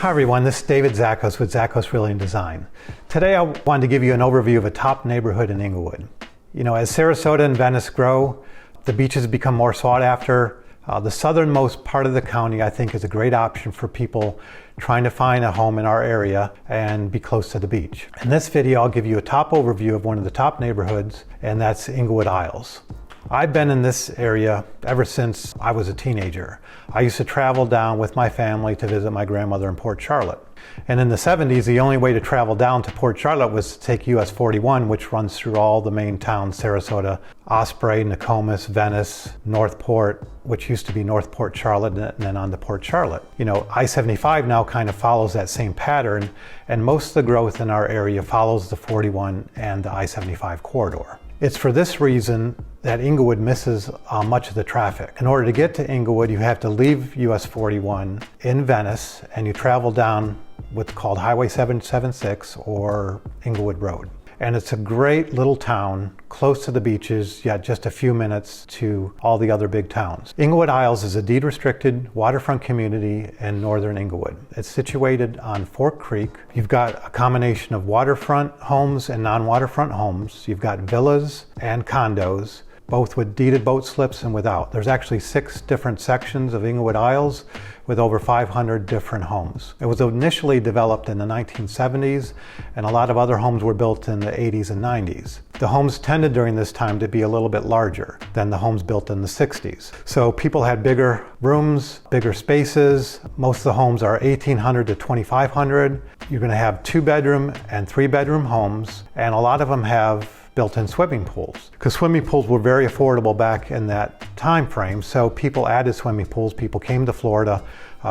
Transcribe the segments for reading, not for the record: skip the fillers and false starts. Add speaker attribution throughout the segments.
Speaker 1: Hi everyone, this is David Zakos with Zakos Realty and Design. Today I wanted to give you an overview of a top neighborhood in Englewood. You know, as Sarasota and Venice grow, the beaches become more sought after. The southernmost part of the county, I think, is a great option for people trying to find a home in our area and be close to the beach. In this video, I'll give you a top overview of one of the top neighborhoods, and that's Englewood ISLES. I've been in this area ever since I was a teenager. I used to travel down with my family to visit my grandmother in Port Charlotte. And in the 70s, the only way to travel down to Port Charlotte was to take US 41, which runs through all the main towns: Sarasota, Osprey, Nokomis, Venice, Northport, which used to be North Port Charlotte, and then on to Port Charlotte. You know, I-75 now kind of follows that same pattern, and most of the growth in our area follows the 41 and the I-75 corridor. It's for this reason that Englewood misses much of the traffic. In order to get to Englewood, you have to leave US 41 in Venice, and you travel down what's called Highway 776 or Englewood Road. And it's a great little town, close to the beaches, yet just a few minutes to all the other big towns. Englewood ISLES is a deed-restricted waterfront community in northern Englewood. It's situated on Fork Creek. You've got a combination of waterfront homes and non-waterfront homes. You've got villas and condos, both with deeded boat slips and without. There's actually 6 different sections of Englewood ISLES with over 500 different homes. It was initially developed in the 1970s, and a lot of other homes were built in the 80s and 90s. The homes tended during this time to be a little bit larger than the homes built in the 60s. So people had bigger rooms, bigger spaces. Most of the homes are 1,800 to 2,500. You're gonna have 2-bedroom and 3-bedroom homes, and a lot of them have built-in swimming pools, because swimming pools were very affordable back in that time frame. So people added swimming pools. People came to Florida.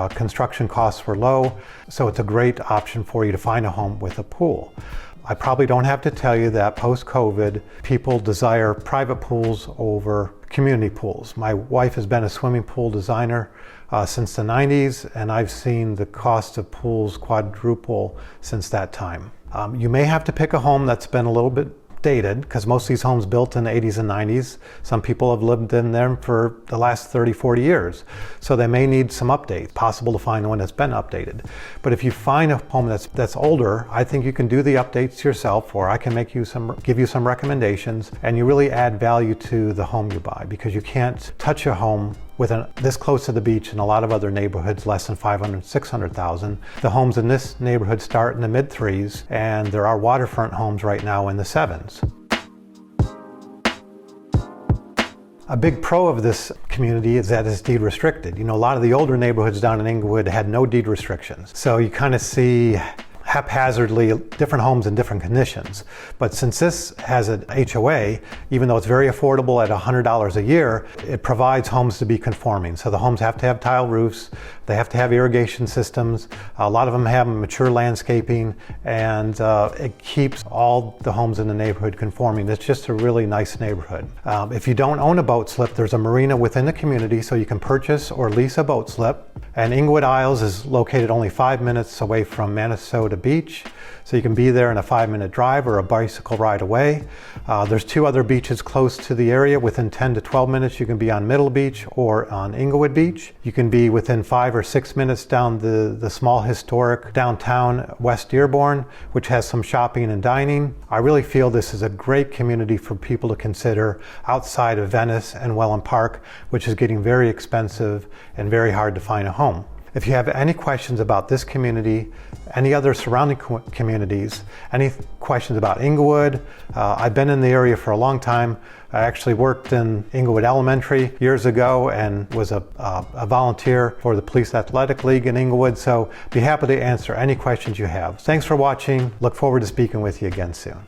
Speaker 1: Construction costs were low, so it's a great option for you to find a home with a pool. I probably don't have to tell you that post-COVID, people desire private pools over community pools. My wife has been a swimming pool designer since the 90s, and I've seen the cost of pools quadruple since that time. You may have to pick a home that's been a little bit dated, because most of these homes built in the 80s and 90s, some people have lived in them for the last 30, 40 years. So they may need some updates. Possible to find one that's been updated. But if you find a home that's older, I think you can do the updates yourself, or I can give you some recommendations, and you really add value to the home you buy, because you can't touch a home this close to the beach in a lot of other neighborhoods, less than 500, 600,000. The homes in this neighborhood start in the mid-3s, and there are waterfront homes right now in the 7s. A big pro of this community is that it's deed restricted. You know, a lot of the older neighborhoods down in Englewood had no deed restrictions. So you kind of see haphazardly different homes in different conditions. But since this has an HOA, even though it's very affordable at $100 a year, it provides homes to be conforming. So the homes have to have tile roofs, they have to have irrigation systems, a lot of them have mature landscaping, and it keeps all the homes in the neighborhood conforming. It's just a really nice neighborhood. If you don't own a boat slip, there's a marina within the community, so you can purchase or lease a boat slip. And Englewood ISLES is located only 5 minutes away from MANASOTA Beach, so you can be there in a 5-minute drive or a bicycle ride away. There's 2 other beaches close to the area. Within 10 to 12 minutes, you can be on Middle Beach or on Englewood Beach. You can be within 5 or 6 minutes down the small historic downtown West Dearborn, which has some shopping and dining. I really feel this is a great community for people to consider outside of Venice and Welland Park, which is getting very expensive and very hard to find a home. If you have any questions about this community, any other surrounding communities, any questions about Englewood, I've been in the area for a long time. I actually worked in Englewood Elementary years ago and was a volunteer for the Police Athletic League in Englewood, so be happy to answer any questions you have. Thanks for watching. Look forward to speaking with you again soon.